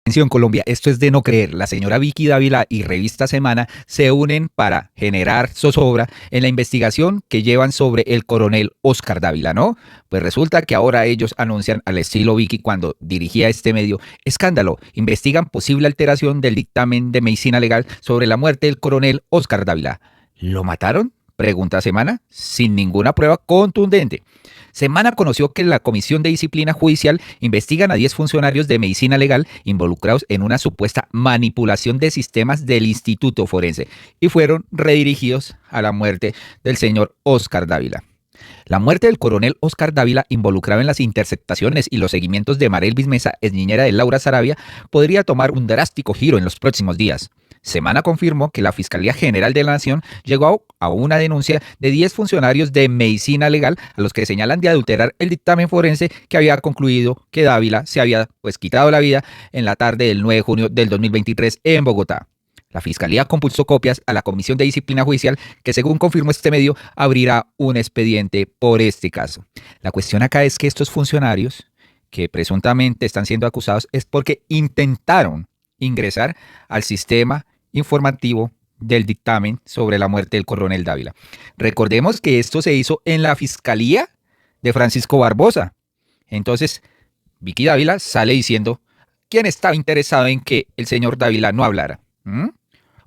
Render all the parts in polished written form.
Atención Colombia, esto es de no creer. La señora Vicky Dávila y Revista Semana se unen para generar zozobra en la investigación que llevan sobre el coronel Oscar Dávila, ¿no? Pues resulta que ahora ellos anuncian al estilo Vicky cuando dirigía este medio, escándalo, investigan posible alteración del dictamen de medicina legal sobre la muerte del coronel Oscar Dávila. ¿Lo mataron? Pregunta Semana, sin ninguna prueba contundente. Semana conoció que la Comisión de Disciplina Judicial investigan a 10 funcionarios de medicina legal involucrados en una supuesta manipulación de sistemas del Instituto Forense y fueron redirigidos a la muerte del señor Oscar Dávila. La muerte del coronel Oscar Dávila, involucrado en las interceptaciones y los seguimientos de Marelvis Mesa, exniñera de Laura Sarabia, podría tomar un drástico giro en los próximos días. Semana confirmó que la Fiscalía General de la Nación llegó a una denuncia de 10 funcionarios de medicina legal a los que señalan de adulterar el dictamen forense que había concluido que Dávila se había quitado la vida en la tarde del 9 de junio del 2023 en Bogotá. La Fiscalía compulsó copias a la Comisión de Disciplina Judicial que, según confirmó este medio, abrirá un expediente por este caso. La cuestión acá es que estos funcionarios que presuntamente están siendo acusados es porque intentaron ingresar al sistema informativo del dictamen sobre la muerte del coronel Dávila. Recordemos que esto se hizo en la Fiscalía de Francisco Barbosa. Entonces, Vicky Dávila sale diciendo quién estaba interesado en que el señor Dávila no hablara.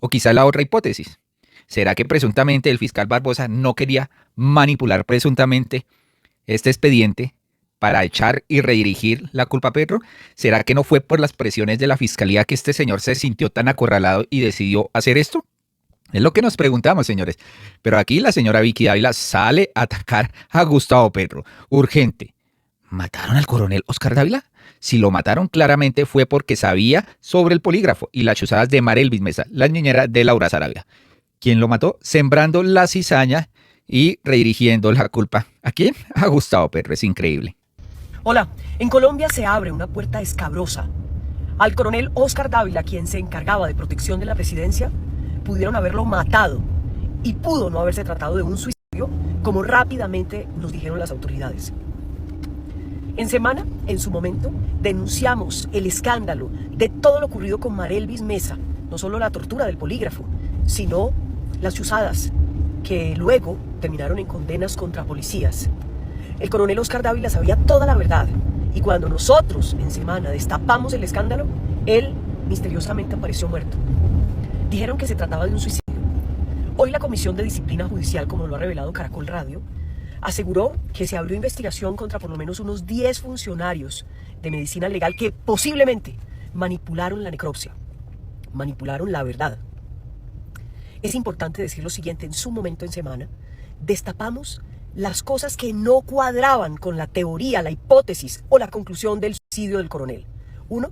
O quizá la otra hipótesis. ¿Será que presuntamente el fiscal Barbosa no quería manipular presuntamente este expediente para echar y redirigir la culpa a Petro? ¿Será que no fue por las presiones de la fiscalía que este señor se sintió tan acorralado y decidió hacer esto? Es lo que nos preguntamos, señores. Pero aquí la señora Vicky Dávila sale a atacar a Gustavo Petro. Urgente. ¿Mataron al coronel Oscar Dávila? Si lo mataron, claramente fue porque sabía sobre el polígrafo y las chuzadas de Marelvis Mesa, la niñera de Laura Sarabia. ¿Quién lo mató? Sembrando la cizaña y redirigiendo la culpa. ¿A quién? A Gustavo Petro. Es increíble. Hola, en Colombia se abre una puerta escabrosa. Al coronel Oscar Dávila, quien se encargaba de protección de la presidencia, pudieron haberlo matado y pudo no haberse tratado de un suicidio, como rápidamente nos dijeron las autoridades. En Semana, en su momento, denunciamos el escándalo de todo lo ocurrido con Marelvis Mesa, no solo la tortura del polígrafo, sino las chuzadas que luego terminaron en condenas contra policías. El coronel Oscar Dávila sabía toda la verdad y cuando nosotros en Semana destapamos el escándalo, él misteriosamente apareció muerto. Dijeron que se trataba de un suicidio. Hoy la Comisión de Disciplina Judicial, como lo ha revelado Caracol Radio, aseguró que se abrió investigación contra por lo menos unos 10 funcionarios de medicina legal que posiblemente manipularon la necropsia, manipularon la verdad. Es importante decir lo siguiente: en su momento en Semana destapamos las cosas que no cuadraban con la teoría, la hipótesis o la conclusión del suicidio del coronel. Uno,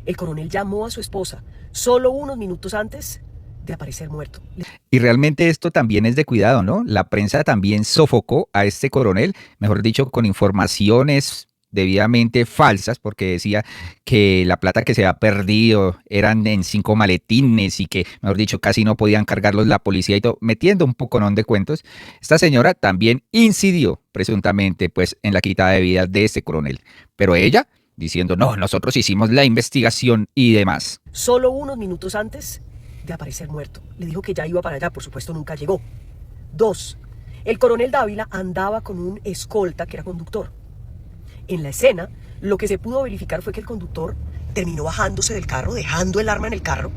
el coronel llamó a su esposa solo unos minutos antes de aparecer muerto. Y realmente esto también es de cuidado, ¿no? La prensa también sofocó a este coronel, mejor dicho, con informaciones debidamente falsas, porque decía que la plata que se había perdido eran en 5 maletines y que, mejor dicho, casi no podían cargarlos la policía y todo, metiendo un poconón de cuentos. Esta señora también incidió presuntamente pues en la quitada de vida de este coronel, pero ella diciendo, no, nosotros hicimos la investigación y demás. Solo unos minutos antes de aparecer muerto. Le dijo que ya iba para allá, por supuesto nunca llegó. 2. El coronel Dávila andaba con un escolta que era conductor. En la escena, lo que se pudo verificar fue que el conductor terminó bajándose del carro, dejando el arma en el carro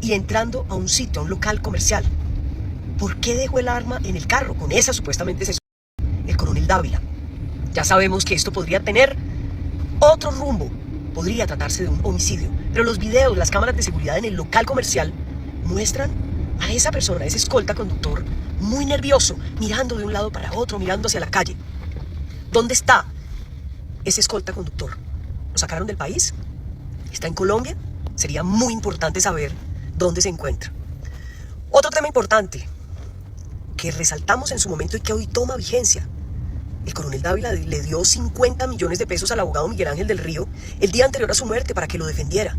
y entrando a un sitio, a un local comercial. ¿Por qué dejó el arma en el carro? Con esa supuestamente se el coronel Dávila. Ya sabemos que esto podría tener otro rumbo. Podría tratarse de un homicidio. Pero los videos, las cámaras de seguridad en el local comercial muestran a esa persona, a ese escolta conductor, muy nervioso, mirando de un lado para otro, mirando hacia la calle. ¿Dónde está ese escolta conductor? ¿Lo sacaron del país? ¿Está en Colombia? Sería muy importante saber dónde se encuentra. Otro tema importante que resaltamos en su momento y que hoy toma vigencia. El coronel Dávila le dio 50 millones de pesos al abogado Miguel Ángel del Río el día anterior a su muerte para que lo defendiera.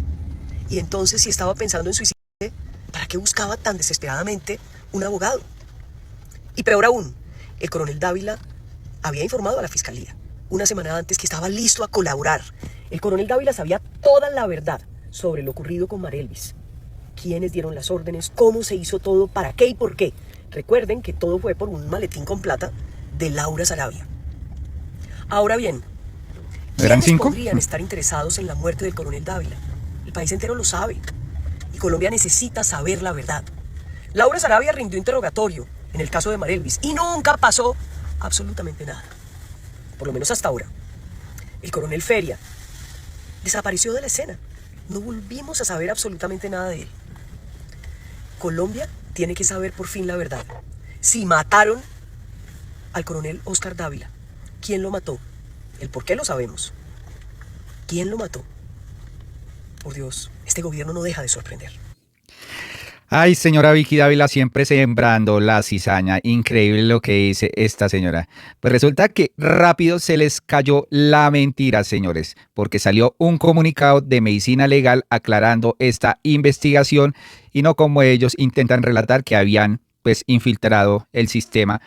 Y entonces, si estaba pensando en suicidarse, ¿para qué buscaba tan desesperadamente un abogado? Y peor aún, el coronel Dávila había informado a la fiscalía una semana antes que estaba listo a colaborar El coronel Dávila sabía toda la verdad sobre lo ocurrido con Marelvis. Quiénes dieron las órdenes, cómo se hizo todo, para qué y por qué. Recuerden que todo fue por un maletín con plata de Laura Sarabia. Ahora bien, ¿Eran ¿quiénes 5? podrían estar interesados en la muerte del coronel Dávila? El país entero lo sabe. Y Colombia necesita saber la verdad. Laura Sarabia rindió interrogatorio en el caso de Marelvis y nunca pasó absolutamente nada. Por lo menos hasta ahora. El coronel Feria desapareció de la escena. No volvimos a saber absolutamente nada de él. Colombia tiene que saber por fin la verdad. Si mataron al coronel Oscar Dávila, ¿quién lo mató? El por qué lo sabemos. ¿Quién lo mató? Por Dios, este gobierno no deja de sorprender. Ay, señora Vicky Dávila, siempre sembrando la cizaña. Increíble lo que dice esta señora. Pues resulta que rápido se les cayó la mentira, señores, porque salió un comunicado de Medicina Legal aclarando esta investigación y no como ellos intentan relatar que habían pues infiltrado el sistema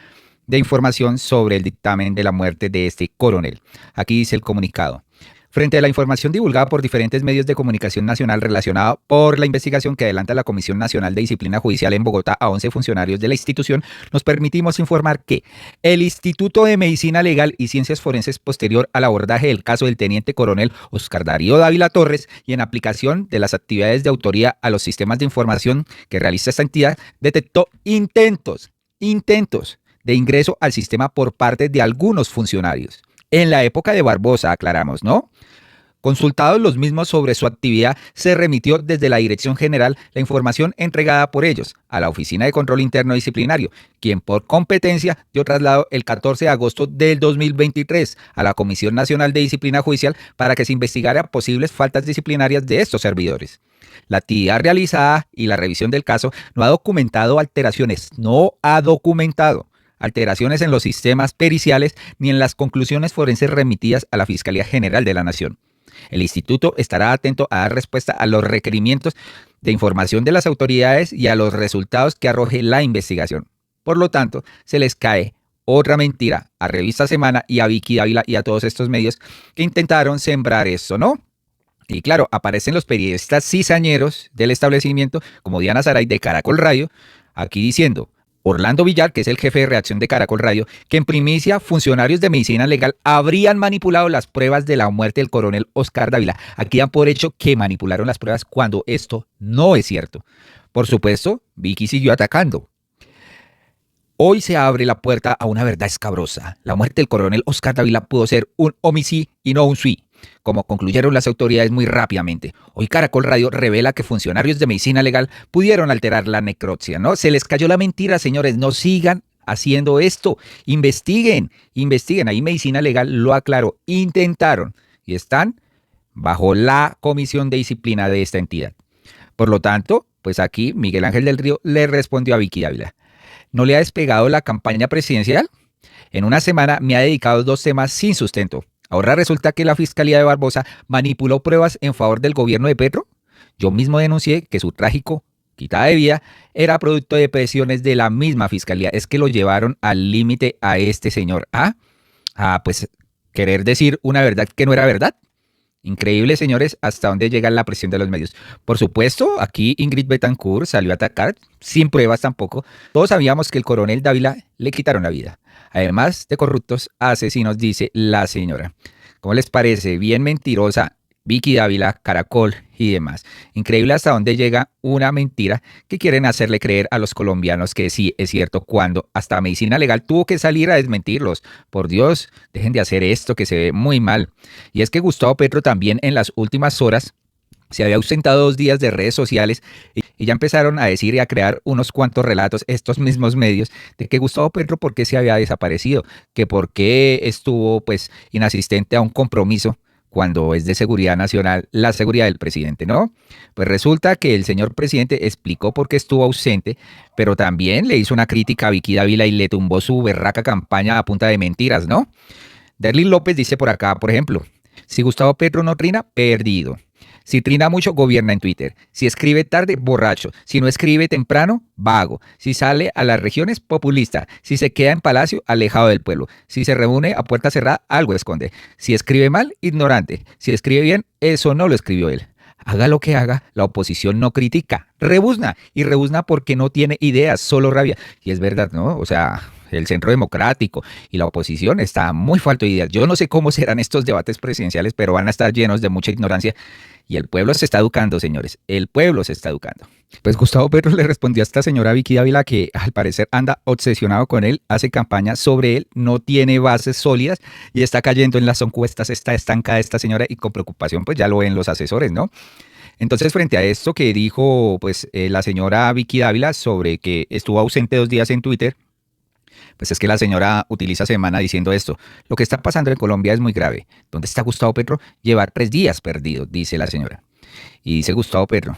de información sobre el dictamen de la muerte de este coronel. Aquí dice el comunicado. Frente a la información divulgada por diferentes medios de comunicación nacional relacionada por la investigación que adelanta la Comisión Nacional de Disciplina Judicial en Bogotá a 11 funcionarios de la institución, nos permitimos informar que el Instituto de Medicina Legal y Ciencias Forenses, posterior al abordaje del caso del teniente coronel Oscar Darío Dávila Torres y en aplicación de las actividades de autoría a los sistemas de información que realiza esta entidad, detectó intentos de ingreso al sistema por parte de algunos funcionarios. En la época de Barbosa, aclaramos, ¿no? Consultados los mismos sobre su actividad, se remitió desde la Dirección General la información entregada por ellos a la Oficina de Control Interno Disciplinario, quien por competencia dio traslado el 14 de agosto del 2023 a la Comisión Nacional de Disciplina Judicial para que se investigara posibles faltas disciplinarias de estos servidores. La actividad realizada y la revisión del caso no ha documentado alteraciones en los sistemas periciales ni en las conclusiones forenses remitidas a la Fiscalía General de la Nación. El instituto estará atento a dar respuesta a los requerimientos de información de las autoridades y a los resultados que arroje la investigación. Por lo tanto, se les cae otra mentira a Revista Semana y a Vicky Dávila y a todos estos medios que intentaron sembrar esto, ¿no? Y claro, aparecen los periodistas cizañeros del establecimiento, como Diana Saray de Caracol Radio, aquí diciendo: Orlando Villar, que es el jefe de redacción de Caracol Radio, que en primicia funcionarios de Medicina Legal habrían manipulado las pruebas de la muerte del coronel Oscar Dávila. Aquí dan por hecho que manipularon las pruebas cuando esto no es cierto. Por supuesto, Vicky siguió atacando. Hoy se abre la puerta a una verdad escabrosa. La muerte del coronel Oscar Dávila pudo ser un homicidio y no un suicidio, como concluyeron las autoridades muy rápidamente. Hoy Caracol Radio revela que funcionarios de Medicina Legal pudieron alterar la necropsia, ¿no? Se les cayó la mentira, señores, no sigan haciendo esto. Investiguen. Ahí Medicina Legal lo aclaró, intentaron y están bajo la comisión de disciplina de esta entidad. Por lo tanto, pues aquí Miguel Ángel del Río le respondió a Vicky Dávila: ¿no le ha despegado la campaña presidencial? En una semana me ha dedicado 2 temas sin sustento. Ahora resulta que la Fiscalía de Barbosa manipuló pruebas en favor del gobierno de Petro. Yo mismo denuncié que su trágico quitada de vida era producto de presiones de la misma Fiscalía. Es que lo llevaron al límite a este señor. Pues querer decir una verdad que no era verdad. Increíble, señores, hasta dónde llega la presión de los medios. Por supuesto, aquí Ingrid Betancourt salió a atacar, sin pruebas tampoco. Todos sabíamos que el coronel Dávila le quitaron la vida. Además de corruptos asesinos, dice la señora. ¿Cómo les parece? Bien mentirosa Vicky Dávila, Caracol y demás. Increíble hasta dónde llega una mentira que quieren hacerle creer a los colombianos que sí es cierto, cuando hasta Medicina Legal tuvo que salir a desmentirlos. Por Dios, dejen de hacer esto que se ve muy mal. Y es que Gustavo Petro también en las últimas horas se había ausentado 2 días de redes sociales y ya empezaron a decir y a crear unos cuantos relatos estos mismos medios de que Gustavo Petro por qué se había desaparecido, que por qué estuvo pues inasistente a un compromiso cuando es de seguridad nacional, la seguridad del presidente, ¿no? Pues resulta que el señor presidente explicó por qué estuvo ausente, pero también le hizo una crítica a Vicky Dávila y le tumbó su berraca campaña a punta de mentiras, ¿no? Derlin López dice por acá, por ejemplo: si Gustavo Petro no trina, perdido. Si trina mucho, gobierna en Twitter. Si escribe tarde, borracho. Si no escribe temprano, vago. Si sale a las regiones, populista. Si se queda en palacio, alejado del pueblo. Si se reúne a puerta cerrada, algo esconde. Si escribe mal, ignorante. Si escribe bien, eso no lo escribió él. Haga lo que haga, la oposición no critica. Rebuzna. Y rebuzna porque no tiene ideas, solo rabia. Y es verdad, ¿no? O sea, el Centro Democrático y la oposición está muy falto de ideas. Yo no sé cómo serán estos debates presidenciales, pero van a estar llenos de mucha ignorancia. Y el pueblo se está educando, señores. El pueblo se está educando. Pues Gustavo Petro le respondió a esta señora Vicky Dávila que al parecer anda obsesionado con él, hace campaña sobre él, no tiene bases sólidas y está cayendo en las encuestas, está estancada esta señora y con preocupación pues ya lo ven los asesores, ¿no? Entonces, frente a esto que dijo pues la señora Vicky Dávila sobre que estuvo ausente 2 días en Twitter, pues es que la señora utiliza semana diciendo esto. Lo que está pasando en Colombia es muy grave. ¿Dónde está Gustavo Petro? Llevar 3 días perdido, dice la señora. Y dice Gustavo Petro,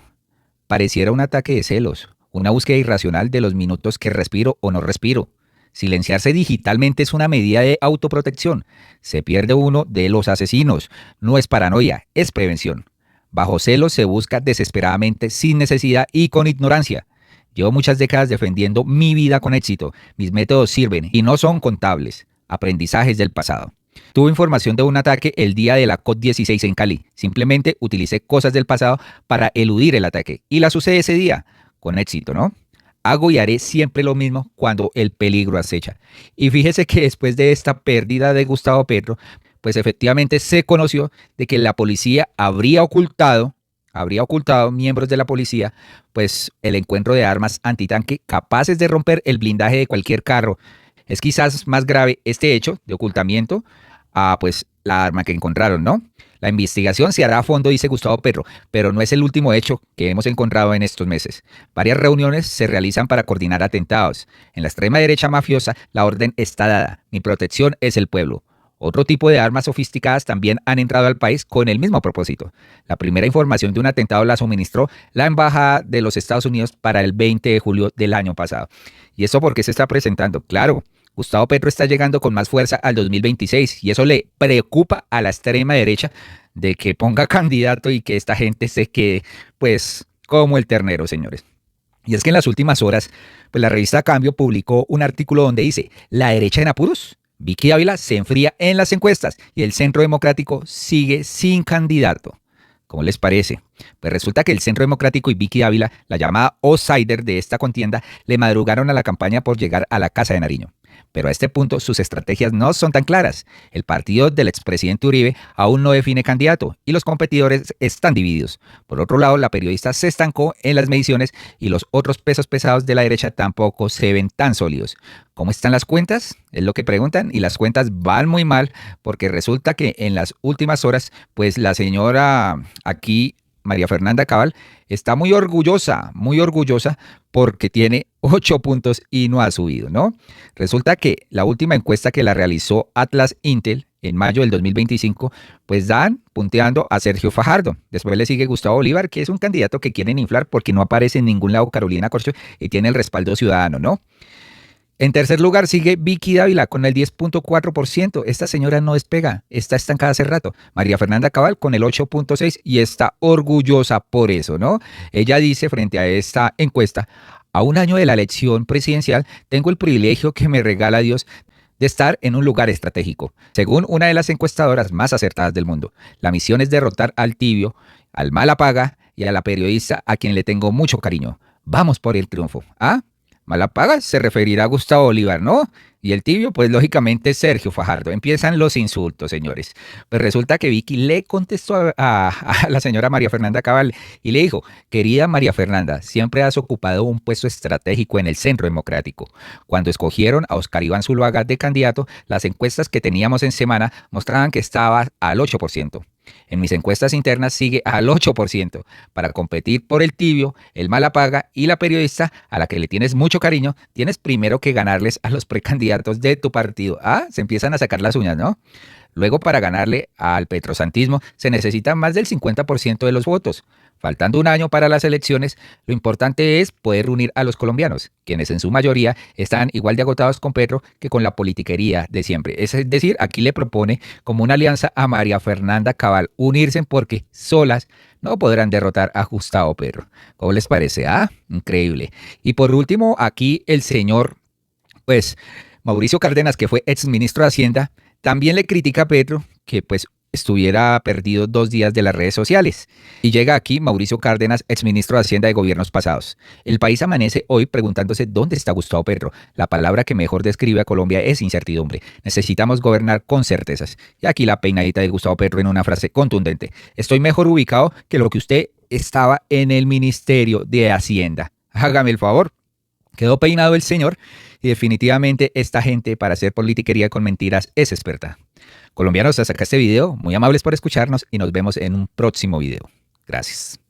pareciera un ataque de celos, una búsqueda irracional de los minutos que respiro o no respiro. Silenciarse digitalmente es una medida de autoprotección. Se pierde uno de los asesinos. No es paranoia, es prevención. Bajo celos se busca desesperadamente, sin necesidad y con ignorancia. Llevo muchas décadas defendiendo mi vida con éxito. Mis métodos sirven y no son contables. Aprendizajes del pasado. Tuve información de un ataque el día de la COP16 en Cali. Simplemente utilicé cosas del pasado para eludir el ataque. Y la sucede ese día. Con éxito, ¿no? Hago y haré siempre lo mismo cuando el peligro acecha. Y fíjese que después de esta pérdida de Gustavo Petro, pues efectivamente se conoció de que la policía habría ocultado miembros de la policía, pues el encuentro de armas antitanque capaces de romper el blindaje de cualquier carro. Es quizás más grave este hecho de ocultamiento a pues la arma que encontraron, ¿no? La investigación se hará a fondo, dice Gustavo Petro, pero no es el último hecho que hemos encontrado en estos meses. Varias reuniones se realizan para coordinar atentados. En la extrema derecha mafiosa, la orden está dada. Mi protección es el pueblo. Otro tipo de armas sofisticadas también han entrado al país con el mismo propósito. La primera información de un atentado la suministró la Embajada de los Estados Unidos para el 20 de julio del año pasado. ¿Y eso por qué se está presentando? Claro, Gustavo Petro está llegando con más fuerza al 2026 y eso le preocupa a la extrema derecha de que ponga candidato y que esta gente se quede, pues, como el ternero, señores. Y es que en las últimas horas, pues la revista Cambio publicó un artículo donde dice, ¿la derecha en apuros? Vicky Dávila se enfría en las encuestas y el Centro Democrático sigue sin candidato. ¿Cómo les parece? Pues resulta que el Centro Democrático y Vicky Dávila, la llamada outsider de esta contienda, le madrugaron a la campaña por llegar a la Casa de Nariño. Pero a este punto sus estrategias no son tan claras. El partido del expresidente Uribe aún no define candidato y los competidores están divididos. Por otro lado, la periodista se estancó en las mediciones y los otros pesos pesados de la derecha tampoco se ven tan sólidos. ¿Cómo están las cuentas? Es lo que preguntan y las cuentas van muy mal porque resulta que en las últimas horas, pues la señora aquí, María Fernanda Cabal, está muy orgullosa porque tiene 8 puntos y no ha subido, ¿no? Resulta que la última encuesta que la realizó Atlas Intel en mayo del 2025, pues dan punteando a Sergio Fajardo. Después le sigue Gustavo Bolívar, que es un candidato que quieren inflar porque no aparece en ningún lado Carolina Corcho y tiene el respaldo ciudadano, ¿no? En tercer lugar sigue Vicky Dávila con el 10.4%. Esta señora no despega, está estancada hace rato. María Fernanda Cabal con el 8.6% y está orgullosa por eso, ¿no? Ella dice frente a esta encuesta, a un año de la elección presidencial, tengo el privilegio que me regala Dios de estar en un lugar estratégico. Según una de las encuestadoras más acertadas del mundo, la misión es derrotar al tibio, al mala paga y a la periodista a quien le tengo mucho cariño. Vamos por el triunfo. ¿Ah? Malapaga se referirá a Gustavo Bolívar, ¿no? Y el tibio, pues lógicamente Sergio Fajardo. Empiezan los insultos, señores. Pues resulta que Vicky le contestó a la señora María Fernanda Cabal y le dijo, querida María Fernanda, siempre has ocupado un puesto estratégico en el Centro Democrático. Cuando escogieron a Oscar Iván Zuluaga de candidato, las encuestas que teníamos en semana mostraban que estaba al 8%. En mis encuestas internas sigue al 8%. Para competir por el tibio, el mala paga y la periodista a la que le tienes mucho cariño, tienes primero que ganarles a los precandidatos de tu partido. Ah, se empiezan a sacar las uñas, ¿no? Luego, para ganarle al petrosantismo, se necesita más del 50% de los votos. Faltando un año para las elecciones, lo importante es poder reunir a los colombianos, quienes en su mayoría están igual de agotados con Petro que con la politiquería de siempre. Es decir, aquí le propone como una alianza a María Fernanda Cabal unirse porque solas no podrán derrotar a Gustavo Petro. ¿Cómo les parece? Ah, increíble. Y por último, aquí el señor, pues, Mauricio Cárdenas, que fue exministro de Hacienda, también le critica a Petro que pues estuviera perdido 2 días de las redes sociales. Y llega aquí Mauricio Cárdenas, exministro de Hacienda de gobiernos pasados. El país amanece hoy preguntándose dónde está Gustavo Petro. La palabra que mejor describe a Colombia es incertidumbre. Necesitamos gobernar con certezas. Y aquí la peinadita de Gustavo Petro en una frase contundente. Estoy mejor ubicado que lo que usted estaba en el Ministerio de Hacienda. Hágame el favor. Quedó peinado el señor y definitivamente esta gente para hacer politiquería con mentiras es experta. Colombianos, hasta acá este video. Muy amables por escucharnos y nos vemos en un próximo video. Gracias.